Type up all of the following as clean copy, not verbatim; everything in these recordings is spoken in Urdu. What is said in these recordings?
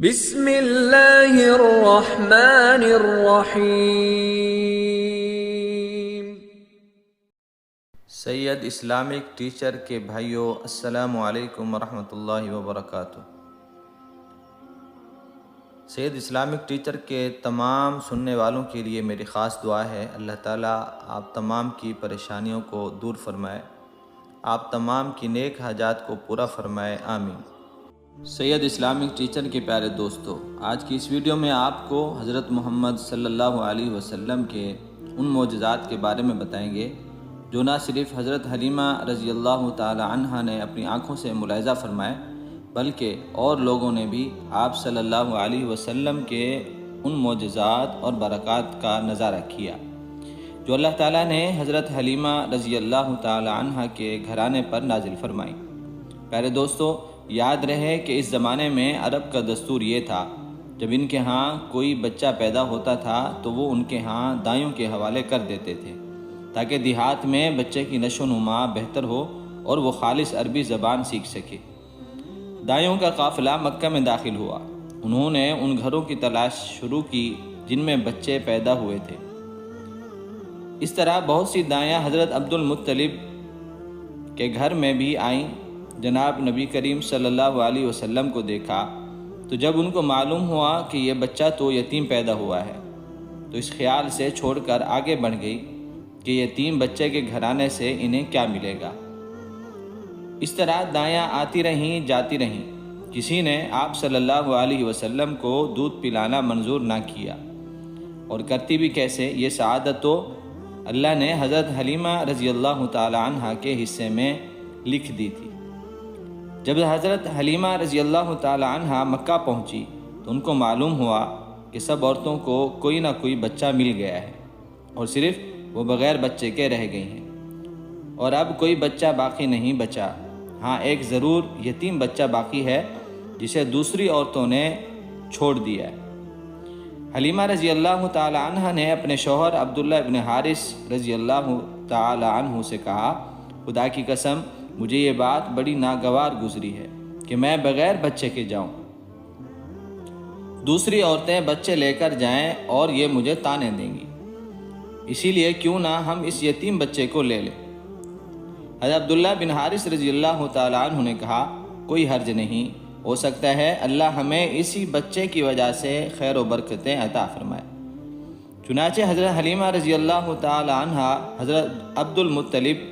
بسم اللہ الرحمن الرحیم۔ سید اسلامک ٹیچر کے بھائیوں، السلام علیکم ورحمۃ اللہ وبرکاتہ۔ سید اسلامک ٹیچر کے تمام سننے والوں کے لیے میری خاص دعا ہے، اللہ تعالیٰ آپ تمام کی پریشانیوں کو دور فرمائے، آپ تمام کی نیک حاجات کو پورا فرمائے، آمین۔ سید اسلامک ٹیچر کے پیارے دوستو، آج کی اس ویڈیو میں آپ کو حضرت محمد صلی اللہ علیہ وسلم کے ان معجزات کے بارے میں بتائیں گے جو نہ صرف حضرت حلیمہ رضی اللہ تعالی عنہا نے اپنی آنکھوں سے ملاحظہ فرمائے، بلکہ اور لوگوں نے بھی آپ صلی اللہ علیہ وسلم کے ان معجزات اور برکات کا نظارہ کیا جو اللہ تعالیٰ نے حضرت حلیمہ رضی اللہ تعالی عنہا کے گھرانے پر نازل فرمائی۔ پیارے دوستو، یاد رہے کہ اس زمانے میں عرب کا دستور یہ تھا، جب ان کے ہاں کوئی بچہ پیدا ہوتا تھا تو وہ ان کے ہاں دائیوں کے حوالے کر دیتے تھے تاکہ دیہات میں بچے کی نشو و نما بہتر ہو اور وہ خالص عربی زبان سیکھ سکے۔ دائیوں کا قافلہ مکہ میں داخل ہوا، انہوں نے ان گھروں کی تلاش شروع کی جن میں بچے پیدا ہوئے تھے۔ اس طرح بہت سی دائیاں حضرت عبد المطلب کے گھر میں بھی آئیں۔ جناب نبی کریم صلی اللہ علیہ وسلم کو دیکھا تو جب ان کو معلوم ہوا کہ یہ بچہ تو یتیم پیدا ہوا ہے تو اس خیال سے چھوڑ کر آگے بڑھ گئی کہ یتیم بچے کے گھرانے سے انہیں کیا ملے گا۔ اس طرح دائیاں آتی رہیں جاتی رہیں، کسی نے آپ صلی اللہ علیہ وسلم کو دودھ پلانا منظور نہ کیا، اور کرتی بھی کیسے، یہ سعادت تو اللہ نے حضرت حلیمہ رضی اللہ تعالی عنہا کے حصے میں لکھ دی تھی۔ جب حضرت حلیمہ رضی اللہ تعالی عنہا مکہ پہنچی تو ان کو معلوم ہوا کہ سب عورتوں کو کوئی نہ کوئی بچہ مل گیا ہے اور صرف وہ بغیر بچے کے رہ گئی ہیں، اور اب کوئی بچہ باقی نہیں بچا۔ ہاں، ایک ضرور یتیم بچہ باقی ہے جسے دوسری عورتوں نے چھوڑ دیا ہے۔ حلیمہ رضی اللہ تعالی عنہا نے اپنے شوہر عبداللہ ابن حارث رضی اللہ تعالی عنہ سے کہا، خدا کی قسم مجھے یہ بات بڑی ناگوار گزری ہے کہ میں بغیر بچے کے جاؤں، دوسری عورتیں بچے لے کر جائیں اور یہ مجھے تانے دیں گی، اسی لیے کیوں نہ ہم اس یتیم بچے کو لے لیں۔ حضرت عبداللہ بن حارث رضی اللہ تعالیٰ عنہ نے کہا، کوئی حرج نہیں، ہو سکتا ہے اللہ ہمیں اسی بچے کی وجہ سے خیر و برکتیں عطا فرمائے۔ چنانچہ حضرت حلیمہ رضی اللہ تعالی عنہا حضرت عبد المطلب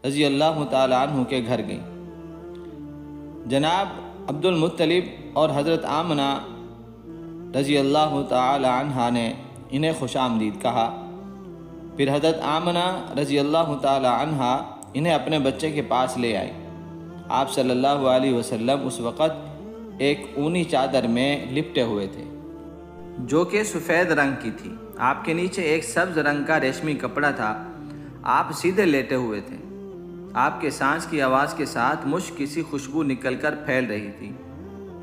رضی اللہ تعالی عنہ کے گھر گئیں۔ جناب عبد المطلب اور حضرت آمنہ رضی اللہ تعالی عنہا نے انہیں خوش آمدید کہا۔ پھر حضرت آمنہ رضی اللہ تعالی عنہا انہیں اپنے بچے کے پاس لے آئی۔ آپ صلی اللہ علیہ وسلم اس وقت ایک اونی چادر میں لپٹے ہوئے تھے جو کہ سفید رنگ کی تھی، آپ کے نیچے ایک سبز رنگ کا ریشمی کپڑا تھا، آپ سیدھے لیٹے ہوئے تھے۔ آپ کے سانس کی آواز کے ساتھ مشک کی سی خوشبو نکل کر پھیل رہی تھی۔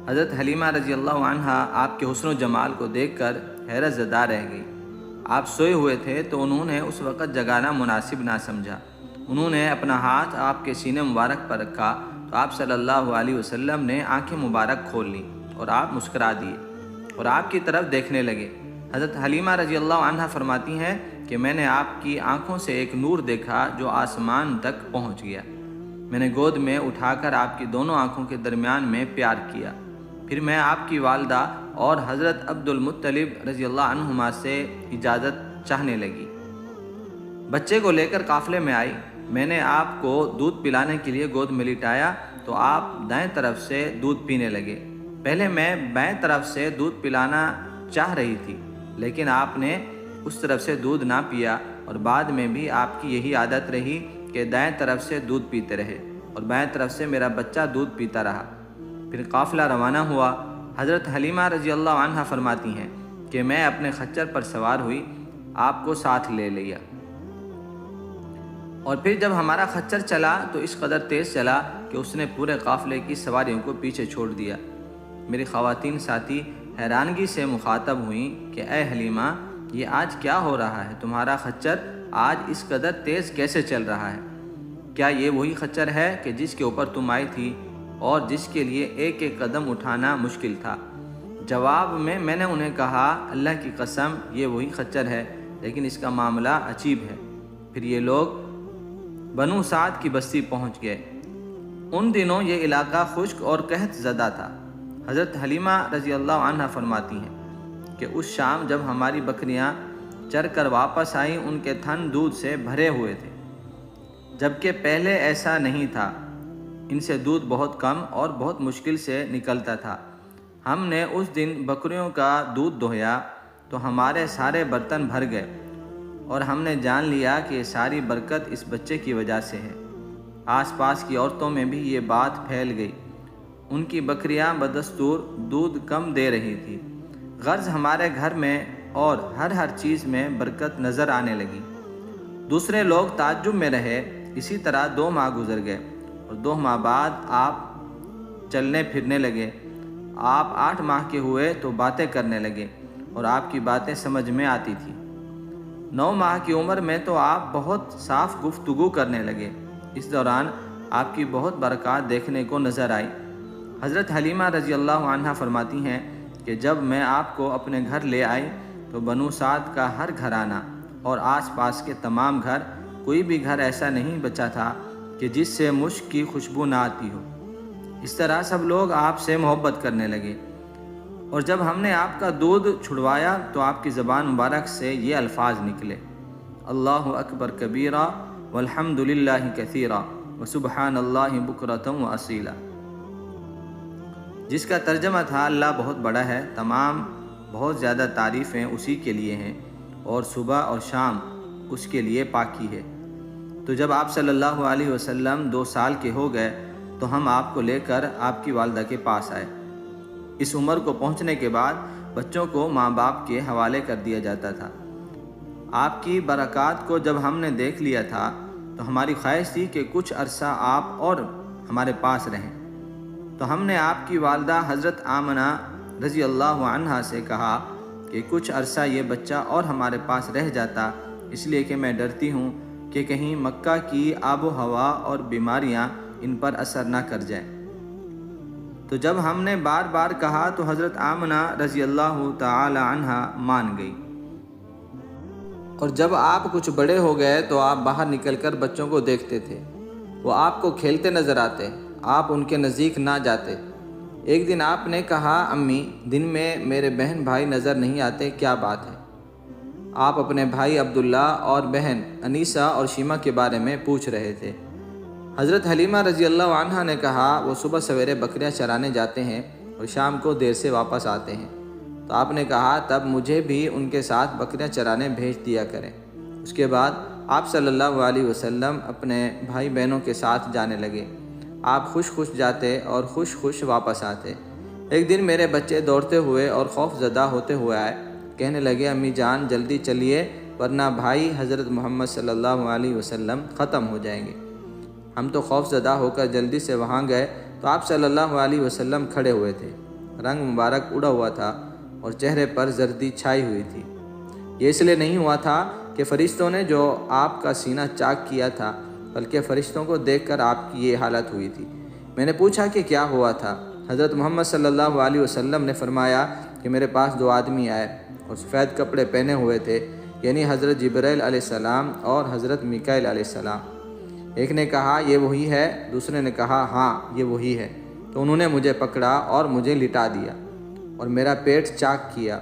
حضرت حلیمہ رضی اللہ عنہا آپ کے حسن و جمال کو دیکھ کر حیرت زدہ رہ گئی۔ آپ سوئے ہوئے تھے تو انہوں نے اس وقت جگانا مناسب نہ سمجھا۔ انہوں نے اپنا ہاتھ آپ کے سینے مبارک پر رکھا تو آپ صلی اللہ علیہ وسلم نے آنکھیں مبارک کھول لیں اور آپ مسکرا دیے اور آپ کی طرف دیکھنے لگے۔ حضرت حلیمہ رضی اللہ عنہا فرماتی ہیں کہ میں نے آپ کی آنکھوں سے ایک نور دیکھا جو آسمان تک پہنچ گیا۔ میں نے گود میں اٹھا کر آپ کی دونوں آنکھوں کے درمیان میں پیار کیا۔ پھر میں آپ کی والدہ اور حضرت عبد المطلب رضی اللہ عنہما سے اجازت چاہنے لگی۔ بچے کو لے کر قافلے میں آئی۔ میں نے آپ کو دودھ پلانے کے لیے گود میں لٹایا تو آپ دائیں طرف سے دودھ پینے لگے۔ پہلے میں بائیں طرف سے دودھ پلانا چاہ رہی تھی، لیکن آپ نے اس طرف سے دودھ نہ پیا، اور بعد میں بھی آپ کی یہی عادت رہی کہ دائیں طرف سے دودھ پیتے رہے اور بائیں طرف سے میرا بچہ دودھ پیتا رہا۔ پھر قافلہ روانہ ہوا۔ حضرت حلیمہ رضی اللہ عنہا فرماتی ہیں کہ میں اپنے خچر پر سوار ہوئی، آپ کو ساتھ لے لیا، اور پھر جب ہمارا خچر چلا تو اس قدر تیز چلا کہ اس نے پورے قافلے کی سواریوں کو پیچھے چھوڑ دیا۔ میری خواتین ساتھی حیرانگی سے مخاطب ہوئیں کہ اے حلیمہ، یہ آج کیا ہو رہا ہے؟ تمہارا خچر آج اس قدر تیز کیسے چل رہا ہے؟ کیا یہ وہی خچر ہے کہ جس کے اوپر تم آئی تھی اور جس کے لیے ایک ایک قدم اٹھانا مشکل تھا؟ جواب میں نے انہیں کہا اللہ کی قسم یہ وہی خچر ہے، لیکن اس کا معاملہ عجیب ہے۔ پھر یہ لوگ بنو سعد کی بستی پہنچ گئے۔ ان دنوں یہ علاقہ خشک اور قحط زدہ تھا۔ حضرت حلیمہ رضی اللہ عنہ فرماتی ہیں کہ اس شام جب ہماری بکریاں چر کر واپس آئیں ان کے تھن دودھ سے بھرے ہوئے تھے، جبکہ پہلے ایسا نہیں تھا۔ ان سے دودھ بہت کم اور بہت مشکل سے نکلتا تھا۔ ہم نے اس دن بکریوں کا دودھ دوہیا تو ہمارے سارے برتن بھر گئے، اور ہم نے جان لیا کہ یہ ساری برکت اس بچے کی وجہ سے ہے۔ آس پاس کی عورتوں میں بھی یہ بات پھیل گئی۔ ان کی بکریاں بدستور دودھ کم دے رہی تھی، غرض ہمارے گھر میں اور ہر چیز میں برکت نظر آنے لگی۔ دوسرے لوگ تعجب میں رہے۔ اسی طرح 2 ماہ گزر گئے، اور 2 ماہ بعد آپ چلنے پھرنے لگے۔ آپ 8 ماہ کے ہوئے تو باتیں کرنے لگے، اور آپ کی باتیں سمجھ میں آتی تھی۔ 9 ماہ کی عمر میں تو آپ بہت صاف گفتگو کرنے لگے۔ اس دوران آپ کی بہت برکات دیکھنے کو نظر آئی۔ حضرت حلیمہ رضی اللہ عنہ فرماتی ہیں کہ جب میں آپ کو اپنے گھر لے آئی تو بنو سعد کا ہر گھرانہ اور آس پاس کے تمام گھر، کوئی بھی گھر ایسا نہیں بچا تھا کہ جس سے مشک کی خوشبو نہ آتی ہو۔ اس طرح سب لوگ آپ سے محبت کرنے لگے، اور جب ہم نے آپ کا دودھ چھڑوایا تو آپ کی زبان مبارک سے یہ الفاظ نکلے: اللہ اکبر کبیرہ والحمد للہ کثیرہ وسبحان اللہ بکرۃ واصیلا، جس کا ترجمہ تھا اللہ بہت بڑا ہے، تمام بہت زیادہ تعریفیں اسی کے لیے ہیں، اور صبح اور شام اس کے لیے پاکی ہے۔ تو جب آپ صلی اللہ علیہ وسلم 2 سال کے ہو گئے تو ہم آپ کو لے کر آپ کی والدہ کے پاس آئے۔ اس عمر کو پہنچنے کے بعد بچوں کو ماں باپ کے حوالے کر دیا جاتا تھا۔ آپ کی برکات کو جب ہم نے دیکھ لیا تھا تو ہماری خواہش تھی کہ کچھ عرصہ آپ اور ہمارے پاس رہیں، تو ہم نے آپ کی والدہ حضرت آمنہ رضی اللہ عنہا سے کہا کہ کچھ عرصہ یہ بچہ اور ہمارے پاس رہ جاتا، اس لیے کہ میں ڈرتی ہوں کہ کہیں مکہ کی آب و ہوا اور بیماریاں ان پر اثر نہ کر جائیں۔ تو جب ہم نے بار بار کہا تو حضرت آمنہ رضی اللہ تعالی عنہا مان گئی، اور جب آپ کچھ بڑے ہو گئے تو آپ باہر نکل کر بچوں کو دیکھتے تھے، وہ آپ کو کھیلتے نظر آتے، آپ ان کے نزدیک نہ جاتے۔ ایک دن آپ نے کہا امی دن میں میرے بہن بھائی نظر نہیں آتے، کیا بات ہے؟ آپ اپنے بھائی عبداللہ اور بہن انیسہ اور شیمہ کے بارے میں پوچھ رہے تھے۔ حضرت حلیمہ رضی اللہ عنہا نے کہا وہ صبح سویرے بکریاں چرانے جاتے ہیں اور شام کو دیر سے واپس آتے ہیں۔ تو آپ نے کہا تب مجھے بھی ان کے ساتھ بکریاں چرانے بھیج دیا کریں۔ اس کے بعد آپ صلی اللہ علیہ وسلم اپنے بھائی بہنوں کے ساتھ جانے لگے۔ آپ خوش جاتے اور خوش واپس آتے۔ ایک دن میرے بچے دوڑتے ہوئے اور خوف زدہ ہوتے ہوئے آئے، کہنے لگے امی جان جلدی چلیے ورنہ بھائی حضرت محمد صلی اللہ علیہ وسلم ختم ہو جائیں گے۔ ہم تو خوف زدہ ہو کر جلدی سے وہاں گئے تو آپ صلی اللہ علیہ وسلم کھڑے ہوئے تھے۔ رنگ مبارک اڑا ہوا تھا اور چہرے پر زردی چھائی ہوئی تھی۔ یہ اس لیے نہیں ہوا تھا کہ فرشتوں نے جو آپ کا سینہ چاک کیا تھا، بلکہ فرشتوں کو دیکھ کر آپ کی یہ حالت ہوئی تھی۔ میں نے پوچھا کہ کیا ہوا تھا؟ حضرت محمد صلی اللہ علیہ وسلم نے فرمایا کہ میرے پاس 2 آدمی آئے اور سفید کپڑے پہنے ہوئے تھے، یعنی حضرت جبرائیل علیہ السلام اور حضرت میکائیل علیہ السلام۔ ایک نے کہا یہ وہی ہے، دوسرے نے کہا ہاں یہ وہی ہے۔ تو انہوں نے مجھے پکڑا اور مجھے لٹا دیا اور میرا پیٹ چاک کیا،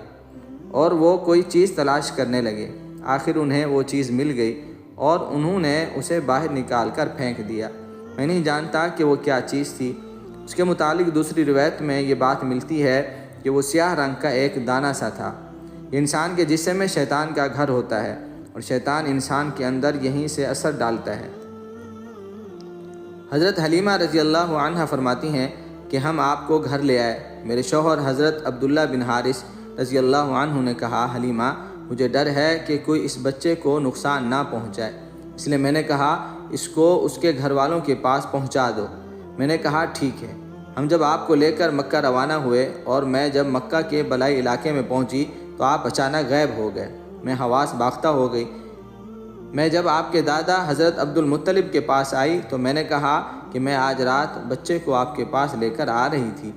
اور وہ کوئی چیز تلاش کرنے لگے۔ آخر انہیں وہ چیز مل گئی اور انہوں نے اسے باہر نکال کر پھینک دیا۔ میں نہیں جانتا کہ وہ کیا چیز تھی۔ اس کے متعلق دوسری روایت میں یہ بات ملتی ہے کہ وہ سیاہ رنگ کا ایک دانہ سا تھا۔ یہ انسان کے جسم میں شیطان کا گھر ہوتا ہے، اور شیطان انسان کے اندر یہیں سے اثر ڈالتا ہے۔ حضرت حلیمہ رضی اللہ عنہا فرماتی ہیں کہ ہم آپ کو گھر لے آئے۔ میرے شوہر حضرت عبداللہ بن حارث رضی اللہ عنہ نے کہا حلیمہ مجھے ڈر ہے کہ کوئی اس بچے کو نقصان نہ پہنچائے، اس لیے میں نے کہا اس کو اس کے گھر والوں کے پاس پہنچا دو۔ میں نے کہا ٹھیک ہے۔ ہم جب آپ کو لے کر مکہ روانہ ہوئے اور میں جب مکہ کے بلائی علاقے میں پہنچی تو آپ اچانک غائب ہو گئے۔ میں حواس باختہ ہو گئی۔ میں جب آپ کے دادا حضرت عبد المطلب کے پاس آئی تو میں نے کہا کہ میں آج رات بچے کو آپ کے پاس لے کر آ رہی تھی۔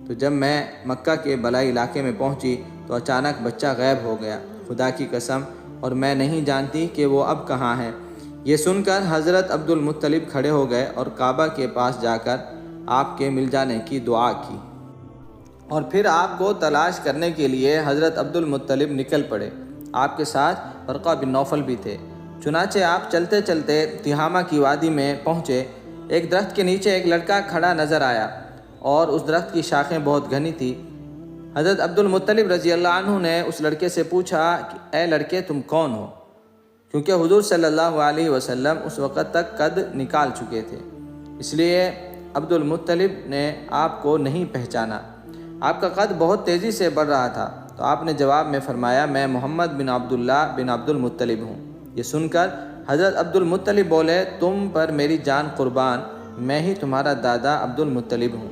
تو جب میں مکہ کے بلائی علاقے میں پہنچی تو اچانک بچہ غائب ہو گیا، خدا کی قسم، اور میں نہیں جانتی کہ وہ اب کہاں ہے۔ یہ سن کر حضرت عبد المطلب کھڑے ہو گئے اور کعبہ کے پاس جا کر آپ کے مل جانے کی دعا کی، اور پھر آپ کو تلاش کرنے کے لیے حضرت عبد المطلب نکل پڑے۔ آپ کے ساتھ ورقہ بن نوفل بھی تھے۔ چنانچہ آپ چلتے چلتے تہامہ کی وادی میں پہنچے۔ ایک درخت کے نیچے ایک لڑکا کھڑا نظر آیا اور اس درخت کی شاخیں بہت گھنی تھیں۔ حضرت عبد المطلب رضی اللہ عنہ نے اس لڑکے سے پوچھا کہ اے لڑکے تم کون ہو؟ کیونکہ حضور صلی اللہ علیہ وسلم اس وقت تک قد نکال چکے تھے، اس لیے عبد المطلب نے آپ کو نہیں پہچانا۔ آپ کا قد بہت تیزی سے بڑھ رہا تھا، تو آپ نے جواب میں فرمایا میں محمد بن عبداللہ بن عبد المطلب ہوں۔ یہ سن کر حضرت عبد المطلب بولے تم پر میری جان قربان، میں ہی تمہارا دادا عبد المطلب ہوں۔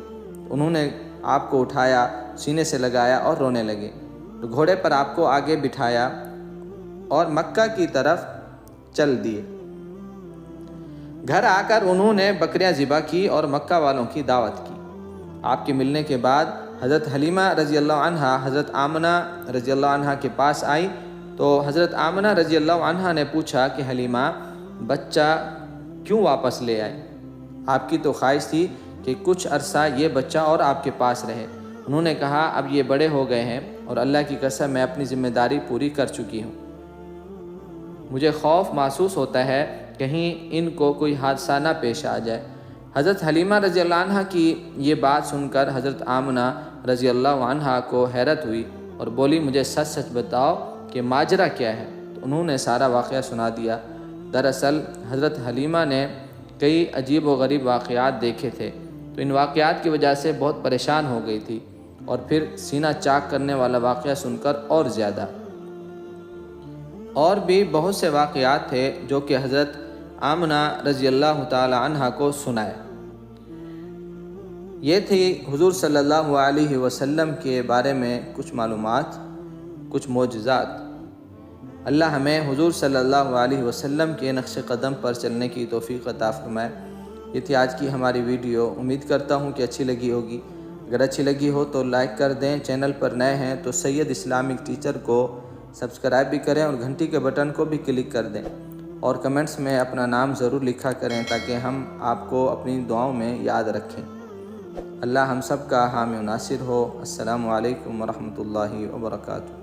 انہوں نے آپ کو اٹھایا، سینے سے لگایا اور رونے لگے۔ تو گھوڑے پر آپ کو آگے بٹھایا اور مکہ کی طرف چل دیے۔ گھر آ کر انہوں نے بکریاں ذبح کی اور مکہ والوں کی دعوت کی۔ آپ کے ملنے کے بعد حضرت حلیمہ رضی اللہ عنہا حضرت آمنہ رضی اللہ عنہا کے پاس آئی، تو حضرت آمنہ رضی اللہ عنہا نے پوچھا کہ حلیمہ بچہ کیوں واپس لے آئے؟ آپ کی تو خواہش تھی کہ کچھ عرصہ یہ بچہ اور آپ کے پاس رہے۔ انہوں نے کہا اب یہ بڑے ہو گئے ہیں اور اللہ کی قسم میں اپنی ذمہ داری پوری کر چکی ہوں۔ مجھے خوف محسوس ہوتا ہے کہیں ان کو کوئی حادثہ نہ پیش آ جائے۔ حضرت حلیمہ رضی اللہ عنہا کی یہ بات سن کر حضرت آمنہ رضی اللہ عنہا کو حیرت ہوئی اور بولی مجھے سچ سچ بتاؤ کہ ماجرا کیا ہے؟ تو انہوں نے سارا واقعہ سنا دیا۔ دراصل حضرت حلیمہ نے کئی عجیب و غریب واقعات دیکھے تھے، تو ان واقعات کی وجہ سے بہت پریشان ہو گئی تھی، اور پھر سینہ چاک کرنے والا واقعہ سن کر اور زیادہ۔ اور بھی بہت سے واقعات تھے جو کہ حضرت آمنہ رضی اللہ تعالی عنہا کو سنائے۔ یہ تھی حضور صلی اللہ علیہ وسلم کے بارے میں کچھ معلومات، کچھ معجزات۔ اللہ ہمیں حضور صلی اللہ علیہ وسلم کے نقش قدم پر چلنے کی توفیق عطا فرمائے۔ یہ تھی آج کی ہماری ویڈیو، امید کرتا ہوں کہ اچھی لگی ہوگی۔ اگر اچھی لگی ہو تو لائک کر دیں، چینل پر نئے ہیں تو سید اسلامک ٹیچر کو سبسکرائب بھی کریں اور گھنٹی کے بٹن کو بھی کلک کر دیں، اور کمنٹس میں اپنا نام ضرور لکھا کریں تاکہ ہم آپ کو اپنی دعاؤں میں یاد رکھیں۔ اللہ ہم سب کا حامی و ناصر ہو۔ السلام علیکم ورحمۃ اللہ وبرکاتہ۔